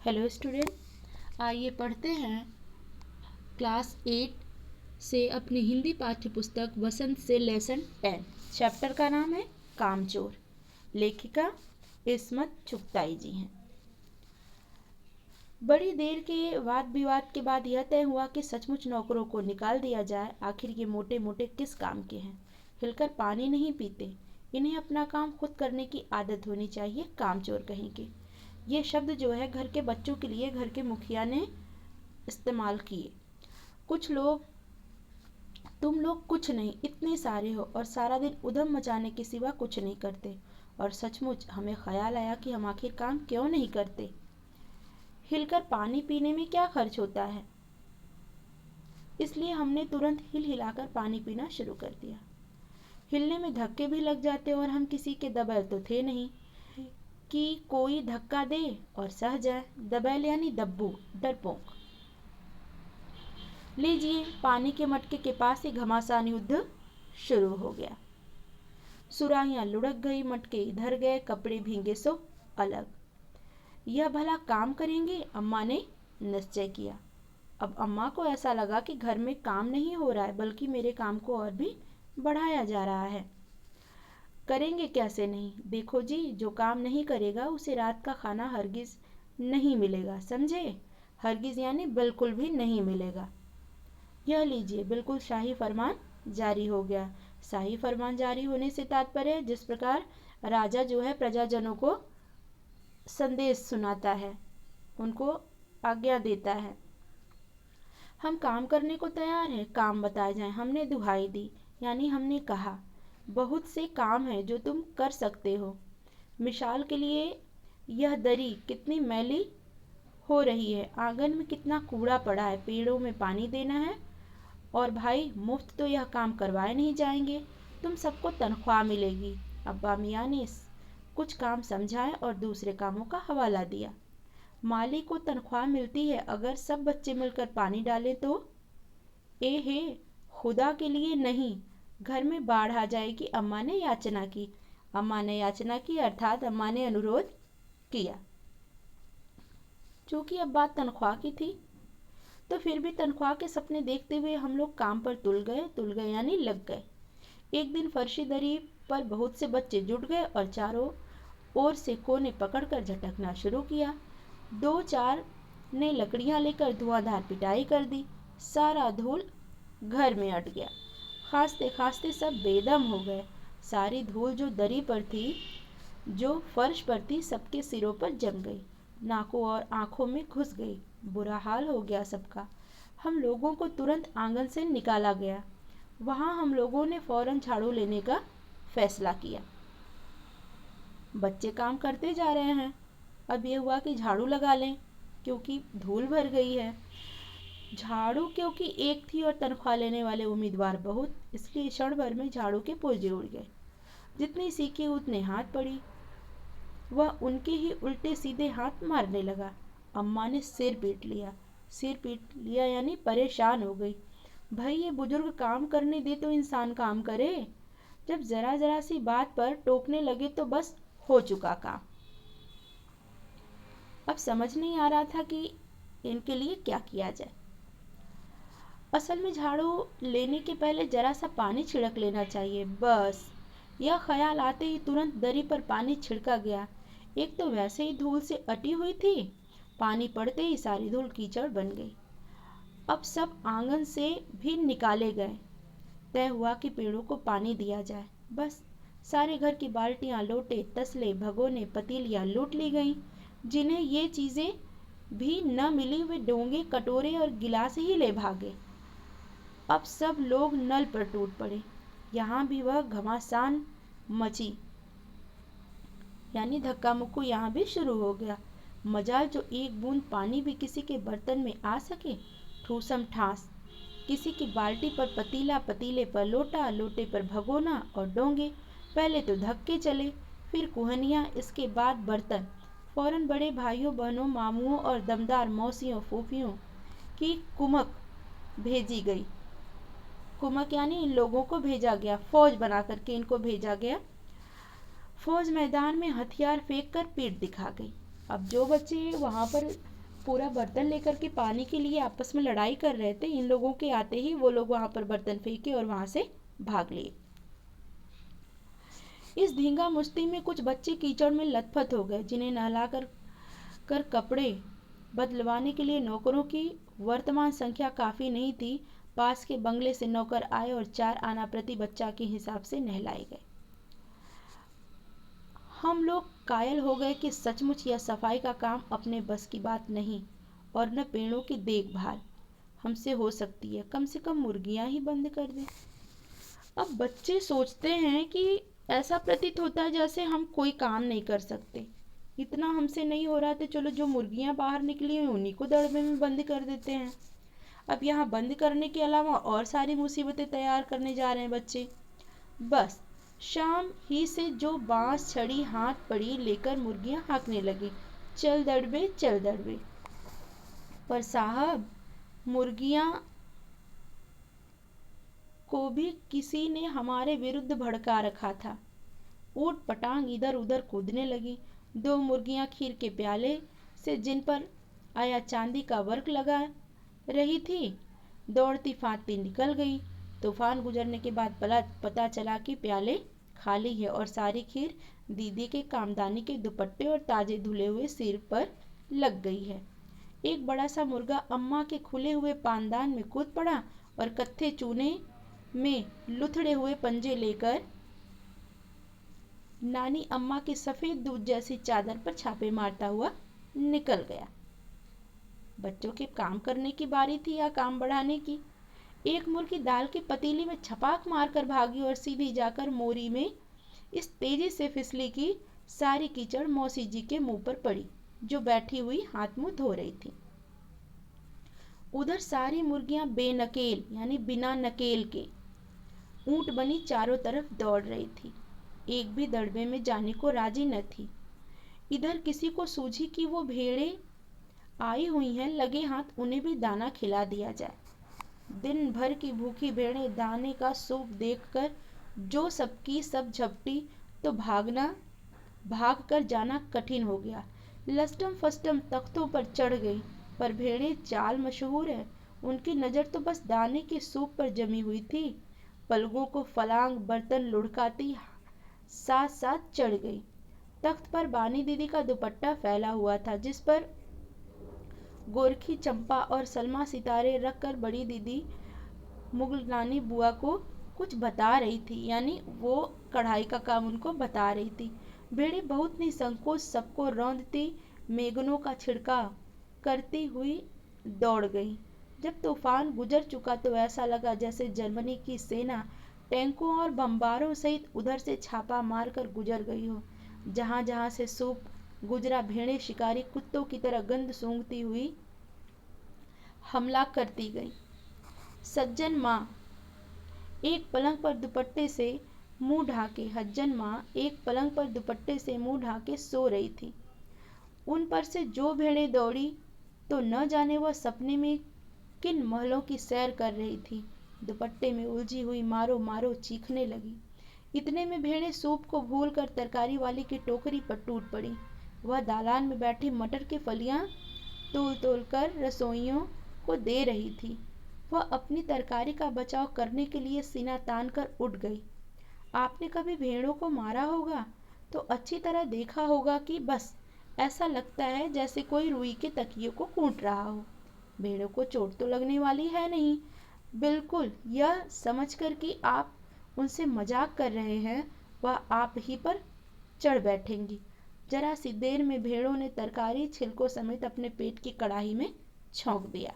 Hello student, आइए पढ़ते हैं क्लास 8 से अपनी हिंदी पाठ्य पुस्तक वसंत से लेसन 10। चैप्टर का नाम है कामचोर। लेखिका इस्मत चुगताई जी हैं। बड़ी देर के वाद विवाद के बाद यह तय हुआ कि सचमुच नौकरों को निकाल दिया जाए। आखिर ये मोटे मोटे किस काम के हैं, हिलकर पानी नहीं पीते, इन्हें अपना काम खुद करने की आदत होनी चाहिए। कामचोर कहीं के ये शब्द जो है घर के बच्चों के लिए घर के मुखिया ने इस्तेमाल किए। कुछ लोग, तुम लोग कुछ नहीं, इतने सारे हो और सारा दिन उधम मचाने के सिवा कुछ नहीं करते। और सचमुच हमें ख्याल आया कि हम आखिर काम क्यों नहीं करते। हिलकर पानी पीने में क्या खर्च होता है, इसलिए हमने तुरंत हिल हिलाकर पानी पीना शुरू कर दिया। हिलने में धक्के भी लग जाते और हम किसी के दबैल तो थे नहीं कि कोई धक्का दे और सह जाए। दबैल यानी दब्बू, डरपोक। लीजिए, पानी के मटके के पास ही घमासान युद्ध शुरू हो गया। सुराहियां लुढ़क गई, मटके इधर गए, कपड़े भींगे सो अलग। यह भला काम करेंगे, अम्मा ने निश्चय किया। अब अम्मा को ऐसा लगा कि घर में काम नहीं हो रहा है, बल्कि मेरे काम को और भी बढ़ाया जा रहा है। करेंगे कैसे नहीं, देखो जी, जो काम नहीं करेगा उसे रात का खाना हरगिज नहीं मिलेगा, समझे। हरगिज यानी बिल्कुल भी नहीं मिलेगा। यह लीजिए, बिल्कुल शाही फरमान जारी हो गया। शाही फरमान जारी होने से तात्पर्य जिस प्रकार राजा जो है प्रजाजनों को संदेश सुनाता है, उनको आज्ञा देता है। हम काम करने को तैयार हैं, काम बताए जाएं। हमने दुहाई दी, यानी हमने कहा, बहुत से काम है जो तुम कर सकते हो। मिसाल के लिए, यह दरी कितनी मैली हो रही है, आंगन में कितना कूड़ा पड़ा है, पेड़ों में पानी देना है। और भाई, मुफ्त तो यह काम करवाए नहीं जाएंगे, तुम सबको तनख्वाह मिलेगी। अब्बा मियाँ ने कुछ काम समझाए और दूसरे कामों का हवाला दिया। माली को तनख्वाह मिलती है, अगर सब बच्चे मिलकर पानी डालें तो। ए हे, खुदा के लिए नहीं, घर में बाढ़ आ जाएगी। अम्मा ने याचना की। अम्मा ने याचना की अर्थात अम्मा ने अनुरोध किया। चूंकि अब बात तनख्वाह की थी, तो फिर भी तनख्वाह के सपने देखते हुए हम लोग काम पर तुल गए यानी लग गए। एक दिन फर्शी दरी पर बहुत से बच्चे जुट गए और चारों ओर से कोने पकड़कर झटकना शुरू किया। दो चार ने लकड़ियां लेकर धुआंधार पिटाई कर दी। सारा धूल घर में अट गया। खांसते खांसते सब बेदम हो गए। सारी धूल जो दरी पर थी, जो फर्श पर थी, सबके सिरों पर जम गई, नाकों और आंखों में घुस गई। बुरा हाल हो गया सबका। हम लोगों को तुरंत आंगन से निकाला गया। वहां हम लोगों ने फौरन झाड़ू लेने का फैसला किया। बच्चे काम करते जा रहे हैं, अब ये हुआ कि झाड़ू लगा लें, क्योंकि धूल भर गई है। झाड़ू क्योंकि एक थी और तनख्वाह लेने वाले उम्मीदवार बहुत, इसलिए क्षण भर में झाड़ू के पुर्जे उड़ गए। जितनी सीखी उतने हाथ पड़ी, वह उनके ही उल्टे सीधे हाथ मारने लगा। अम्मा ने सिर पीट लिया। सिर पीट लिया यानी परेशान हो गई। भाई, ये बुजुर्ग काम करने दे तो इंसान काम करे, जब जरा जरा सी बात पर टोकने लगे तो बस हो चुका काम। अब समझ नहीं आ रहा था कि इनके लिए क्या किया जाए। असल में झाड़ू लेने के पहले जरा सा पानी छिड़क लेना चाहिए, बस। यह ख्याल आते ही तुरंत दरी पर पानी छिड़का गया। एक तो वैसे ही धूल से अटी हुई थी, पानी पड़ते ही सारी धूल कीचड़ बन गई। अब सब आंगन से भी निकाले गए। तय हुआ कि पेड़ों को पानी दिया जाए। बस सारे घर की बाल्टियां, लोटे, तसले, भगोने, पतीलियां लूट ली गईं। जिन्हें ये चीजें भी न मिली, वे डोंगे, कटोरे और गिलास ही ले भागे। अब सब लोग नल पर टूट पड़े। यहाँ भी वह घमासान मची, यानी धक्का मुक्कू यहाँ भी शुरू हो गया। मजाल जो एक बूंद पानी भी किसी के बर्तन में आ सके। ठूसम ठास, किसी की बाल्टी पर पतीला, पतीले पर लोटा, लोटे पर भगोना और डोंगे। पहले तो धक्के चले, फिर कुहनियाँ, इसके बाद बर्तन। फौरन बड़े भाइयों बहनों, मामुओं और दमदार मौसियों फूफियों की कुमक भेजी गई। कुमक यानी इन लोगों को भेजा गया, फौज बना करके इनको भेजा गया। फौज मैदान में हथियार फेंक कर पीठ दिखा गई। अब जो बच्चे वहां पर पूरा बर्तन लेकर के पानी के लिए आपस में लड़ाई कर रहे थे। इन लोगों के आते ही वो लोग वहां पर बर्तन फेंके और वहां से भाग लिए। इस धींगा मुश्ती में कुछ बच्चे कीचड़ में लथपथ हो गए, जिन्हें नहला कर कपड़े बदलवाने के लिए नौकरों की वर्तमान संख्या काफी नहीं थी। पास के बंगले से नौकर आए और 4 आना प्रति बच्चा के हिसाब से नहलाए गए। हम लोग कायल हो गए कि सचमुच यह सफाई का काम अपने बस की बात नहीं, और न पेड़ों की देखभाल हमसे हो सकती है। कम से कम मुर्गियां ही बंद कर दें। अब बच्चे सोचते हैं कि ऐसा प्रतीत होता है जैसे हम कोई काम नहीं कर सकते। इतना हमसे नहीं हो रहा, तो चलो जो मुर्गियां बाहर निकली हैं उन्हीं को दड़बे में बंद कर देते हैं। अब यहाँ बंद करने के अलावा और सारी मुसीबतें तैयार करने जा रहे हैं बच्चे। बस शाम ही से जो बांस छड़ी हाथ पड़ी लेकर मुर्गियां हाँकने लगी, चल दड़बे चल दड़बे। पर साहब, मुर्गियां को भी किसी ने हमारे विरुद्ध भड़का रखा था। ऊट पटांग इधर उधर कूदने लगी। 2 मुर्गियां खीर के प्याले से, जिन पर आया चांदी का वर्क लगा रही थी, दौड़ती फांदती निकल गई। तूफान गुजरने के बाद पता चला कि प्याले खाली है और सारी खीर दीदी के कामदानी के दुपट्टे और ताजे धुले हुए सिर पर लग गई है। एक बड़ा सा मुर्गा अम्मा के खुले हुए पानदान में कूद पड़ा और कत्थे चूने में लुथड़े हुए पंजे लेकर नानी अम्मा की सफेद दूध जैसी चादर पर छापे मारता हुआ निकल गया। बच्चों के काम करने की बारी थी या काम बढ़ाने की। एक मुर्गी दाल की पतीली में छपाक मारकर भागी और सीधी जाकर मोरी में इस तेजी से फिसली कि सारी कीचड़ मौसी जी के मुंह पर पड़ी, जो बैठी हुई हाथ मुंह धो रही थी। उधर सारी मुर्गियां बेनकेल यानी बिना नकेल के ऊंट बनी चारों तरफ दौड़ रही थी। एक भी दड़बे में जाने को राजी न थी। इधर किसी को सूझी कि वो भेड़ें आई हुई हैं, लगे हाथ उन्हें भी दाना खिला दिया जाए। दिन भर की भूखी भेड़ें दाने का सूप देखकर जो सबकी सब झपटी, तो भाग कर जाना कठिन हो गया। लस्टम फस्टम तख्तों पर चढ़ गई, पर भेड़ें चाल मशहूर है। उनकी नजर तो बस दाने के सूप पर जमी हुई थी। पलगों को फलांग बर्तन लुढ़काती साथ साथ चढ़ गई। तख्त पर बानी दीदी का दुपट्टा फैला हुआ था, जिस पर गोरखी चंपा और सलमा सितारे रखकर बड़ी दीदी मुगलनानी बुआ को कुछ बता रही थी, यानी वो कढ़ाई का काम उनको बता रही थी। भेड़ें बहुत निसंकोच सबको रौंदती मेघनों का छिड़काव करती हुई दौड़ गई। जब तूफान गुजर चुका तो ऐसा लगा जैसे जर्मनी की सेना टैंकों और बम्बारों सहित उधर से छापा मारकर गुजर गई हो। जहां जहां से सूप गुजरा, भेड़ें शिकारी कुत्तों की तरह गंध सूंघती हुई हमला करती गई। सज्जन माँ एक पलंग पर दुपट्टे से मुंह ढाके सो रही थी। उन पर से जो भेड़ें दौड़ी तो न जाने वह सपने में किन महलों की सैर कर रही थी। दुपट्टे में उलझी हुई मारो मारो चीखने लगी। इतने में भेड़ें सूप को भूलकर तरकारी वाली की टोकरी पर टूट पड़ी। वह दालान में बैठी मटर की फलियां तोल तोल कर रसोइयों को दे रही थी। वह अपनी तरकारी का बचाव करने के लिए सीना तान कर उठ गई। आपने कभी भेड़ों को मारा होगा तो अच्छी तरह देखा होगा कि बस ऐसा लगता है जैसे कोई रुई के तकिए को कूट रहा हो। भेड़ों को चोट तो लगने वाली है नहीं। बिल्कुल यह समझकर कि आप उनसे मजाक कर रहे हैं, वह आप ही पर चढ़ बैठेंगी। जरा सी देर में भेड़ों ने तरकारी छिलकों समेत अपने पेट की कड़ाही में झोंक दिया।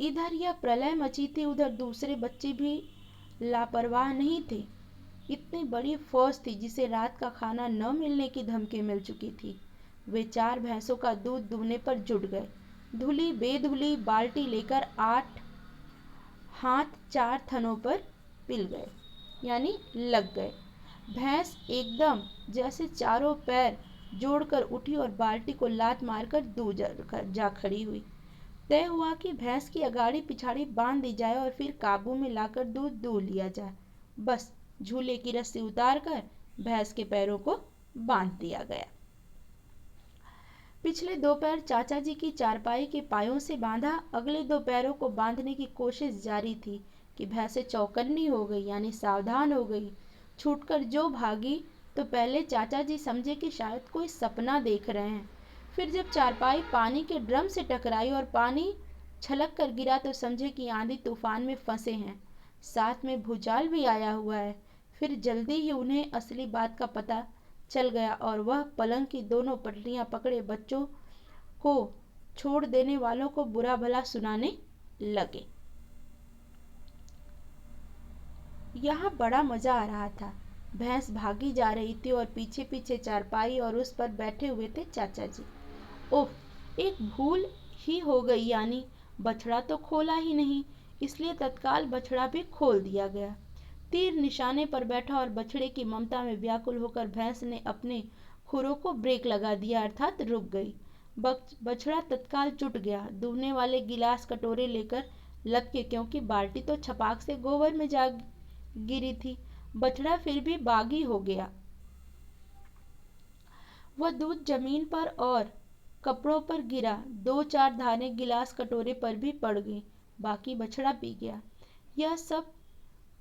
इधर यह प्रलय मची थी, उधर दूसरे बच्चे भी लापरवाह नहीं थे। इतनी बड़ी फौज थी जिसे रात का खाना न मिलने की धमकी मिल चुकी थी। वे 4 भैंसों का दूध दुहने पर जुट गए। धुली बेधुली बाल्टी लेकर 8 हाथ 4 थनों पर पिल गए, यानी लग गए। भैंस एकदम जैसे चारों पैर जोड़कर उठी और बाल्टी को लात मारकर दूर जा खड़ी हुई। तय हुआ कि भैंस की अगाड़ी पिछाड़ी बांध दी जाए और फिर काबू में लाकर दूध दूह लिया जाए। बस झूले की रस्सी उतारकर भैंस के पैरों को बांध दिया गया। पिछले 2 पैर चाचा जी की चारपाई के पायों से बांधा, अगले 2 पैरों को बांधने की कोशिश जारी थी कि भैंसे चौकन्नी हो गई, यानी सावधान हो गई। छूटकर जो भागी तो पहले चाचा जी समझे कि शायद कोई सपना देख रहे हैं। फिर जब चारपाई पानी के ड्रम से टकराई और पानी छलक कर गिरा तो समझे कि आंधी तूफान में फंसे हैं, साथ में भूचाल भी आया हुआ है। फिर जल्दी ही उन्हें असली बात का पता चल गया और वह पलंग की दोनों पटरियां पकड़े बच्चों को छोड़ देने वालों को बुरा भला सुनाने लगे। यहाँ बड़ा मजा आ रहा था। भैंस भागी जा रही थी और पीछे पीछे चारपाई और उस पर बैठे हुए थे चाचा जी। ओह, एक भूल ही हो गई, यानी बछड़ा तो खोला ही नहीं, इसलिए तत्काल बछड़ा भी खोल दिया गया। तीर निशाने पर बैठा और बछड़े की ममता में व्याकुल होकर भैंस ने अपने खुरों को ब्रेक लगा दिया, अर्थात रुक गई। बछड़ा तत्काल जुट गया, दूहने वाले गिलास कटोरे लेकर लपके, क्योंकि बाल्टी तो छपाक से गोबर में जा गिरी थी। बछड़ा फिर भी बागी हो गया। वह दूध जमीन पर और कपड़ों पर गिरा, 2-4 धारें गिलास कटोरे पर भी पड़ गई, बाकी बछड़ा पी गया। यह सब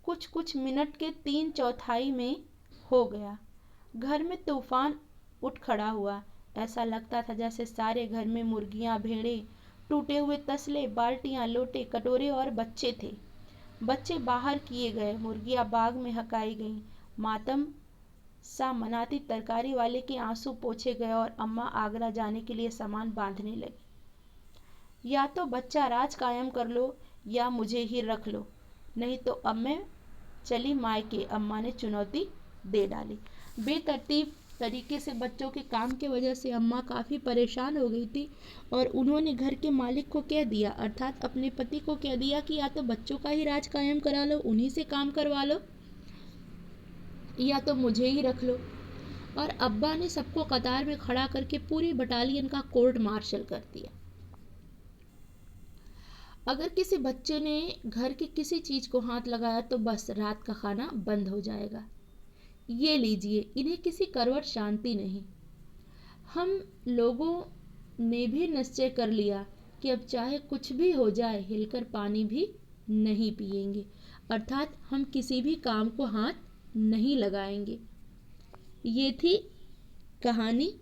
कुछ कुछ मिनट के 3/4 में हो गया। घर में तूफान उठ खड़ा हुआ। ऐसा लगता था जैसे सारे घर में मुर्गियां, भेड़े, टूटे हुए तसले, बाल्टियां, लोटे, कटोरे और बच्चे थे। बच्चे बाहर किए गए, मुर्गियां बाग में हकाई गईं, मातम सा मनाती तरकारी वाले के आंसू पोंछे गए और अम्मा आगरा जाने के लिए सामान बांधने लगी। या तो बच्चा राज कायम कर लो या मुझे ही रख लो, नहीं तो अब मैं चली मायके, अम्मा ने चुनौती दे डाली। बेतरतीब तरीके से बच्चों के काम की वजह से अम्मा काफ़ी परेशान हो गई थी और उन्होंने घर के मालिक को कह दिया, अर्थात अपने पति को कह दिया कि या तो बच्चों का ही राज कायम करा लो, उन्हीं से काम करवा लो, या तो मुझे ही रख लो। और अब्बा ने सबको कतार में खड़ा करके पूरी बटालियन का कोर्ट मार्शल कर दिया। अगर किसी बच्चे ने घर की किसी चीज को हाथ लगाया तो बस रात का खाना बंद हो जाएगा। ये लीजिए, इन्हें किसी करवट शांति नहीं। हम लोगों ने भी निश्चय कर लिया कि अब चाहे कुछ भी हो जाए, हिलकर पानी भी नहीं पिएंगे, अर्थात हम किसी भी काम को हाथ नहीं लगाएंगे। ये थी कहानी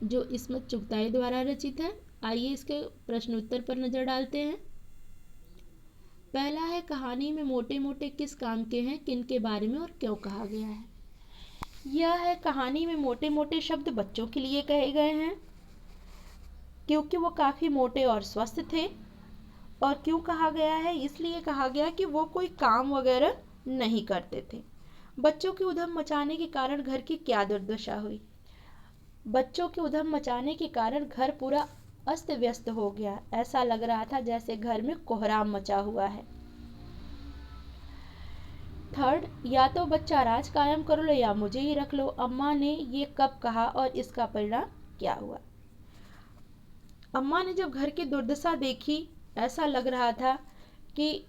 जो इस्मत चुगताई द्वारा रचित है। आइए इसके प्रश्न उत्तर पर नजर डालते हैं। पहला है, कहानी में मोटे मोटे किस काम के हैं, किन के बारे में और क्यों कहा गया है। यह है, कहानी में मोटे मोटे शब्द बच्चों के लिए कहे गए हैं क्योंकि वो काफी मोटे और स्वस्थ थे। और क्यों कहा गया है, इसलिए कहा गया कि वो कोई काम वगैरह नहीं करते थे। बच्चों के उधम मचाने के कारण घर की क्या दुर्दशा हुई। बच्चों के उधम मचाने के कारण घर पूरा अस्त व्यस्त हो गया। ऐसा लग रहा था जैसे घर में कोहराम मचा हुआ है। थर्ड, या तो बच्चा राज कायम कर लो या मुझे ही रख लो। अम्मा ने ये कब कहा और इसका परिणाम क्या हुआ। अम्मा ने जब घर की दुर्दशा देखी, ऐसा लग रहा था कि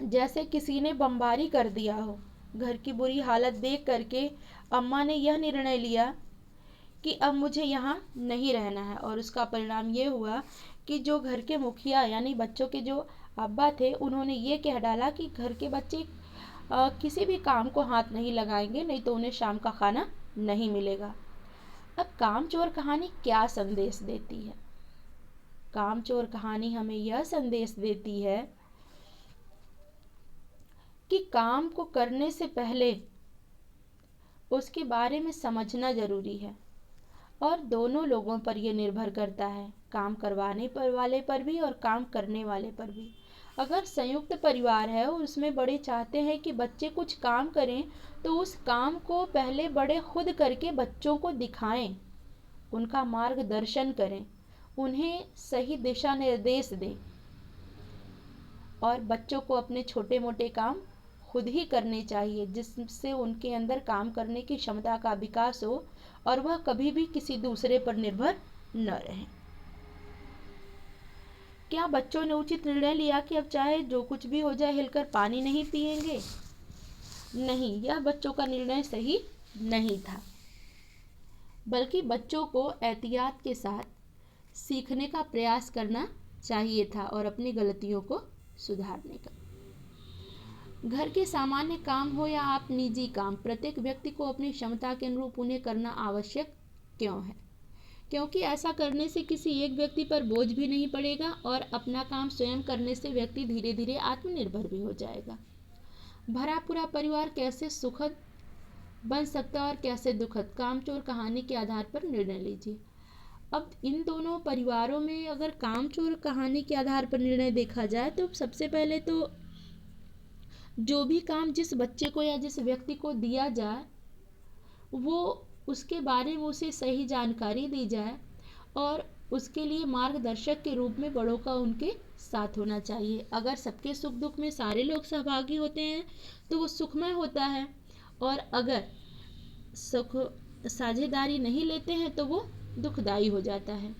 जैसे किसी ने बमबारी कर दिया हो। घर की बुरी हालत देख करके अम्मा ने यह निर्णय लिया कि अब मुझे यहाँ नहीं रहना है। और उसका परिणाम ये हुआ कि जो घर के मुखिया यानी बच्चों के जो अब्बा थे, उन्होंने ये कह डाला कि घर के बच्चे किसी भी काम को हाथ नहीं लगाएंगे, नहीं तो उन्हें शाम का खाना नहीं मिलेगा। अब कामचोर कहानी क्या संदेश देती है। कामचोर कहानी हमें यह संदेश देती है कि काम को करने से पहले उसके बारे में समझना जरूरी है। और दोनों लोगों पर यह निर्भर करता है, काम करवाने पर वाले पर भी और काम करने वाले पर भी। अगर संयुक्त परिवार है और उसमें बड़े चाहते हैं कि बच्चे कुछ काम करें, तो उस काम को पहले बड़े खुद करके बच्चों को दिखाएं, उनका मार्गदर्शन करें, उन्हें सही दिशा निर्देश दें और बच्चों को अपने छोटे मोटे काम खुद ही करने चाहिए, जिससे उनके अंदर काम करने की क्षमता का विकास हो और वह कभी भी किसी दूसरे पर निर्भर न रहे। क्या बच्चों ने उचित निर्णय लिया कि अब चाहे जो कुछ भी हो जाए हिलकर पानी नहीं पिएंगे? नहीं, यह बच्चों का निर्णय सही नहीं था। बल्कि बच्चों को एहतियात के साथ सीखने का प्रयास करना चाहिए था और अपनी गलतियों को सुधारने का। घर के सामान्य काम हो या आप निजी काम, प्रत्येक व्यक्ति को अपनी क्षमता के अनुरूप उन्हें करना आवश्यक क्यों है? क्योंकि ऐसा करने से किसी एक व्यक्ति पर बोझ भी नहीं पड़ेगा और अपना काम स्वयं करने से व्यक्ति धीरे धीरे आत्मनिर्भर भी हो जाएगा। भरा पूरा परिवार कैसे सुखद बन सकता है और कैसे दुखद, कामचोर कहानी के आधार पर निर्णय लीजिए। अब इन दोनों परिवारों में अगर कामचोर कहानी के आधार पर निर्णय देखा जाए तो सबसे पहले तो जो भी काम जिस बच्चे को या जिस व्यक्ति को दिया जाए वो उसके बारे में उसे सही जानकारी दी जाए और उसके लिए मार्गदर्शक के रूप में बड़ों का उनके साथ होना चाहिए। अगर सबके सुख दुख में सारे लोग सहभागी होते हैं तो वो सुखमय होता है, और अगर सुख साझेदारी नहीं लेते हैं तो वो दुखदाई हो जाता है।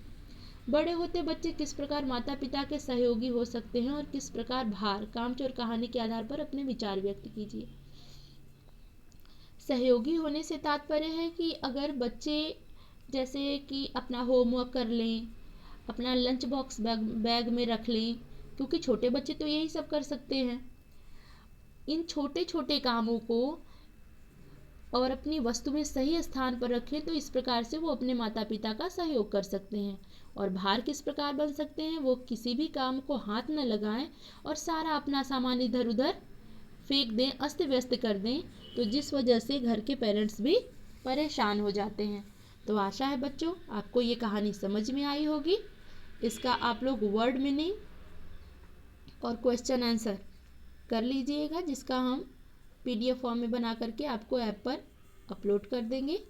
बड़े होते बच्चे किस प्रकार माता पिता के सहयोगी हो सकते हैं और किस प्रकार भार, कामचोर कहानी के आधार पर अपने विचार व्यक्त कीजिए। सहयोगी होने से तात्पर्य है कि अगर बच्चे जैसे कि अपना होमवर्क कर लें, अपना लंच बॉक्स बैग में रख लें, क्योंकि छोटे बच्चे तो यही सब कर सकते हैं। इन छोटे छोटे कामों को और अपनी वस्तु में सही स्थान पर रखें तो इस प्रकार से वो अपने माता पिता का सहयोग कर सकते हैं। और भार किस प्रकार बन सकते हैं? वो किसी भी काम को हाथ न लगाएं और सारा अपना सामान इधर उधर फेंक दें, अस्त व्यस्त कर दें, तो जिस वजह से घर के पेरेंट्स भी परेशान हो जाते हैं। तो आशा है बच्चों आपको ये कहानी समझ में आई होगी। इसका आप लोग वर्ड मीनिंग और क्वेश्चन आंसर कर लीजिएगा, जिसका हम PDF फॉर्म में बना करके आपको ऐप पर अपलोड कर देंगे।